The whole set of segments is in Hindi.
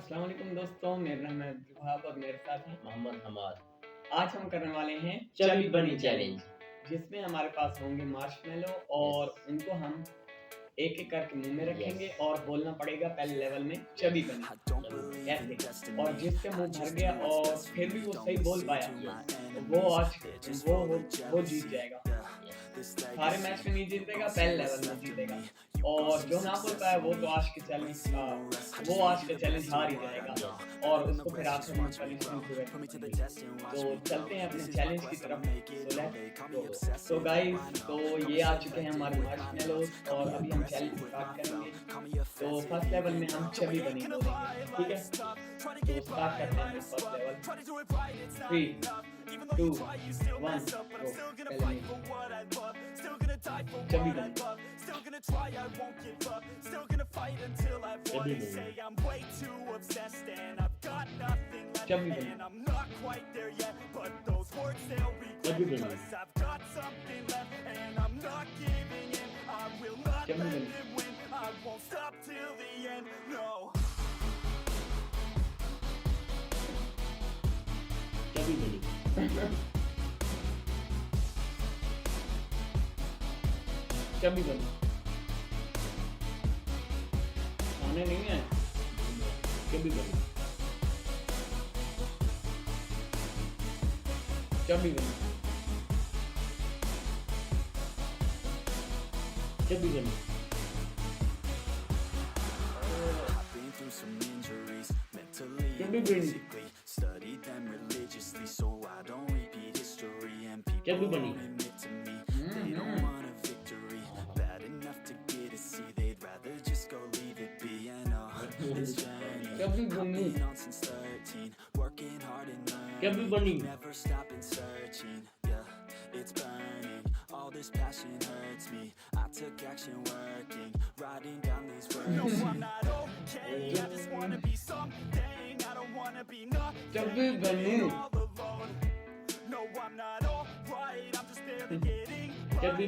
अस्सलाम वालेकुम दोस्तों, मेरा नाम है अब्दुल और मेरे साथ हैं मोहम्मद हमाद। आज हम करने वाले हैं चबी चबी बनी बनी चैलेंज। चैलेंज, जिसमें हमारे पास होंगे मार्शमेलो यस, और उनको हम एक-एक करके मुँह में यस, रखेंगे और बोलना पड़ेगा पहले लेवल में यस। चबी बनी, चबी ऐसे। और जिसका मुँह भर गया और फिर भी वो सही बोल पाया, यस, तो वो जीत जाएगा। यस। सारे मैच में नहीं जीतेगा, पहले लेवल में जीतेगा। और जो ना बोल पाया वो आज के चैलेंज हार ही जाएगा यस। और उसको फिर आखिर में पनिशमेंट प्रोवाइड करेंगे। तो चलते हैं अपने चैलेंज की तरफ। So let's go. So guys, तो ये आ चुके हैं हमारे मार्शमेलोज़ और अभी हम चैलेंज स्टार्ट करेंगे। तो फर्स्ट लेवल में हम चबी बनी बोलेंगे, ठीक है? तो स्टार्ट करते हैं अपना फर्स्ट लेवल। 3, 2, 1 गो। पहले मैं चबी बनी। चबी बनी। चबी बनी। चबी बनी। चबी बनी। चबी बनी। चबी बनी। खाने नहीं है। चबी बनी। चबी बनी। चबी बनी। चबी बनी। चबी बनी। चबी बनी। चबी बनी। चबी बनी।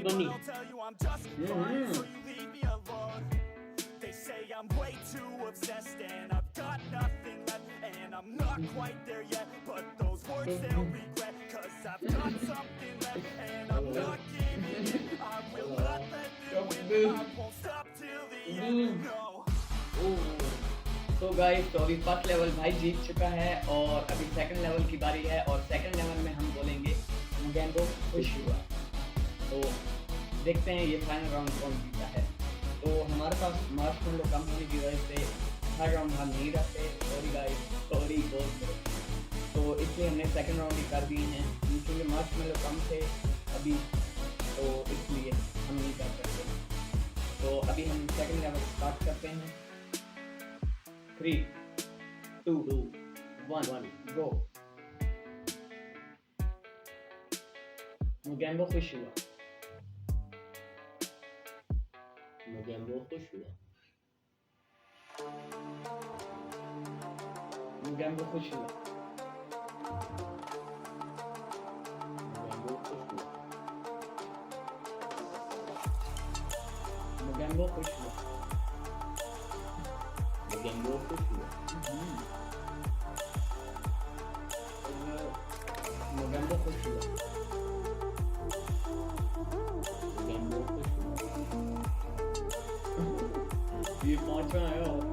चबी बनी। तो गाइस, तो अभी फर्स्ट लेवल भाई जीत चुका है और अभी सेकंड लेवल की बारी है और सेकंड लेवल में हम बोलेंगे मुगेंबो खुश हुआ। तो देखते हैं ये फाइनल राउंड कौन जीता है। तो हमारे पास मार्शमेलो कम होने की वजह से थर्ड राउंड हम नहीं रखते। सॉरी गाइस, सॉरी बहुत। तो इसलिए हमने सेकंड राउंड ही कर दिए हैं क्योंकि मार्शमेलो कम थे अभी, तो इसलिए हम नहीं कर सकते। तो अभी हम सेकंड लेवल स्टार्ट करते हैं। 3, 2, 1 गो। मुगेंबो खुश हुआ। मुगेंबो खुश हुआ। मुगेंबो खुश हुआ। मुगेंबो खुश हुआ। मुगेंबो खुश हुआ। मुगेंबो खुश हुआ। मुगेंबो खुश हुआ। मुगेंबो खुश हुआ। ये पांचवा आया और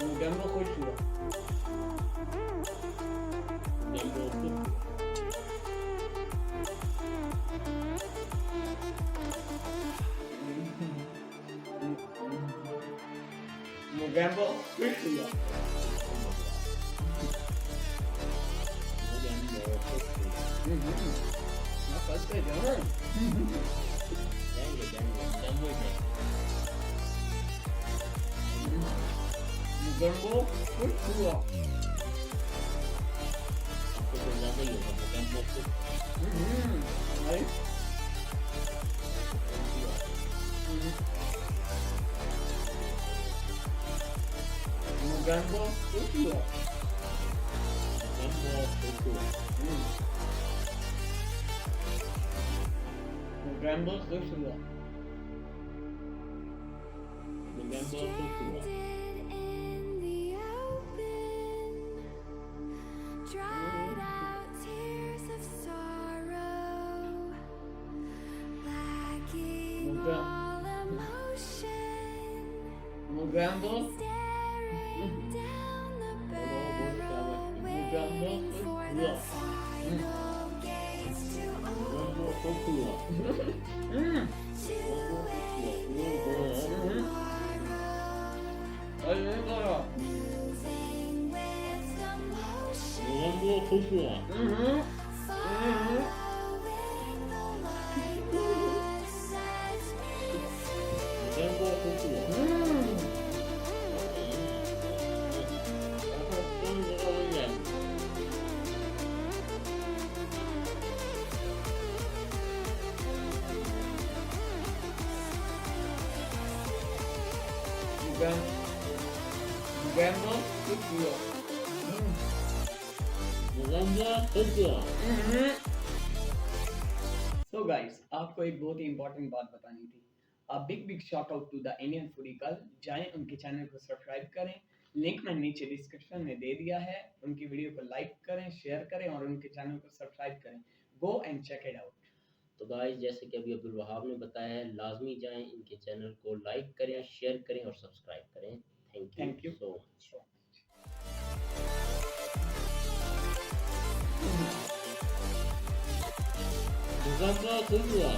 मुगेंबो खुश हुआ। मुगेंबो खुश हुआ। मुगेंबो खुश हुआ। मुगेंबो खुश हुआ। मैं फर्स्ट पे जाऊँ। जाएंगे जम्मू में। मुगेंबो खुश हुआ। आपको तो ज़्यादा ही होगा मुगेंबो खुश भाई मुगेंबो खुश हुआ। मुगेंबो खुश हुआ। मुगेंबो खुश हुआ। मुगेंबो खुश हुआ। मुगैम्बो मुगैम्बो सो गाइस, आपको एक बहुत ही इंपॉर्टेंट बात बतानी थी। Big shout out to the Indian foodie कल। जाएं उनके चैनल को सब्सक्राइब करें, लिंक मैंने नीचे डिस्क्रिप्शन में दे दिया है। उनकी वीडियो को लाइक करें, शेयर करें और उनके चैनल को सब्सक्राइब करें। Go and check it out. तो गाइस, जैसे कि अभी अब्दुल वहाब ने बताया है, लाजमी जाएं इनके चैनल को लाइक करें, शेयर करें और सब्सक्राइब करें। Thank you so much. Mogambo खुश हुआ।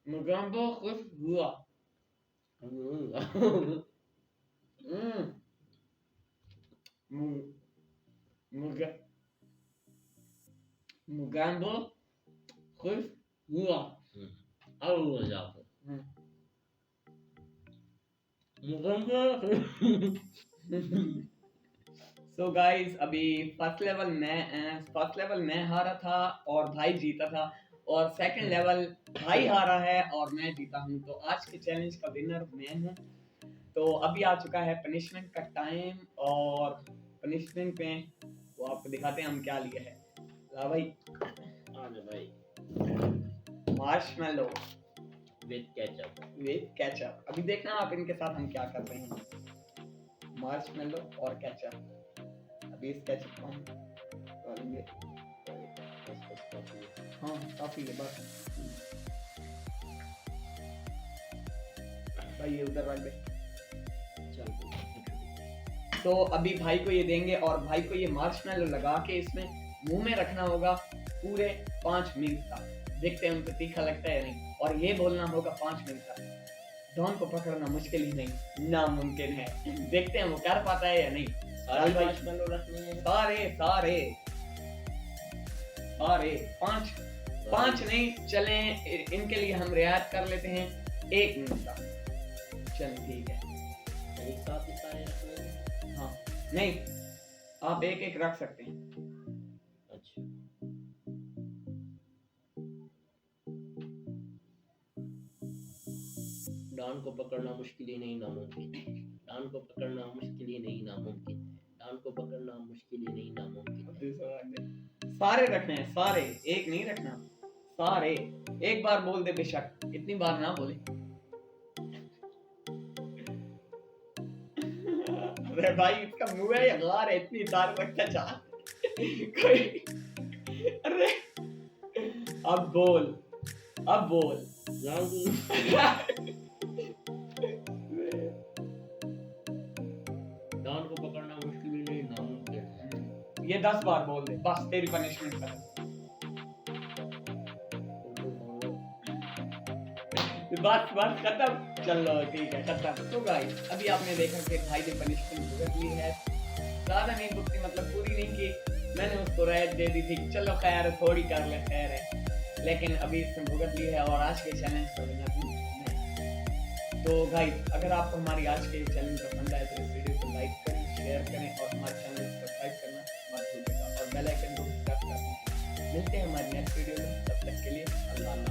मुगैम्बो खुश हुआ। सो गाइस, अभी फर्स्ट लेवल मैं हारा था और भाई जीता था, और सेकंड लेवल भाई हारा है और मैं जीता हूँ। तो आज के चैलेंज का विनर मैं हूँ। तो अभी आ चुका है पनिशमेंट का टाइम, और पनिशमेंट में वो आपको दिखाते हैं हम क्या लिए हैं। ला भाई, मार्शमेलो विद केचप। अभी देखना आप इनके साथ हम क्या कर रहे हैं। मार्शमेलो और केचप। अभी इस केचप को हम डालेंगे। हाँ, काफी है बस भाई, ये उधर रख दे। तो अभी भाई को ये देंगे और भाई को ये मार्शमेलो लगा के इसमें मुंह में रखना होगा पूरे 5 मिनट तक। देखते हैं उनको तीखा लगता है या नहीं, और ये बोलना होगा 5 मिनट तक। डॉन को पकड़ना मुश्किल ही नहीं, नामुमकिन है। देखते हैं वो कर पाता है या नहीं। सारे मार्शमेलो रखने हैं, सारे 5 नहीं चले, इनके लिए हम रियायत कर लेते हैं 1 मिनट तक। चल ठीक है, एक साथ ही सारे रखने हैं। हाँ नहीं, आप एक रख सकते हैं। अच्छा, डॉन को पकड़ना मुश्किल ही नहीं नामुमकिन। डॉन को पकड़ना मुश्किल ही नहीं नामुमकिन। डॉन को पकड़ना मुश्किल ही नहीं नामुमकिन। सारे रखने हैं, सारे, एक नहीं रखना, सारे। एक बार बोल दे बेशक, इतनी बार ना बोले। अरे भाई, इसका मुंह है यार, इतनी दार रखना चाह कोई। अरे अब बोल डॉन को पकड़ना मुश्किल ही नहीं नामुमकिन। ये 10 बार बोल दे, बस तेरी पनिशमेंट कर। बस खत्म। चलो ठीक है, खत्म। तो गाइस, अभी आपने देखा कि भाई ने पनिशमेंट भुगत ली है। ज्यादा नहीं भुगती, मतलब पूरी नहीं की। मैंने उसको रायत दे दी थी, चलो खैर थोड़ी कर ले, खैर है। लेकिन अभी इसने भुगत ली है और आज के चैलेंज का विनर हूं मैं। तो गाइस, अगर आपको हमारी आज के चैलेंज पसंद आए तो इस वीडियो को लाइक करें, शेयर करें और हमारे चैनल को सब्सक्राइब करना मत भूलिएगा, और बेल आइकन को प्रेस कर दें। मिलते हैं हमारे नेक्स्ट वीडियो में। तक के लिए अल्लाह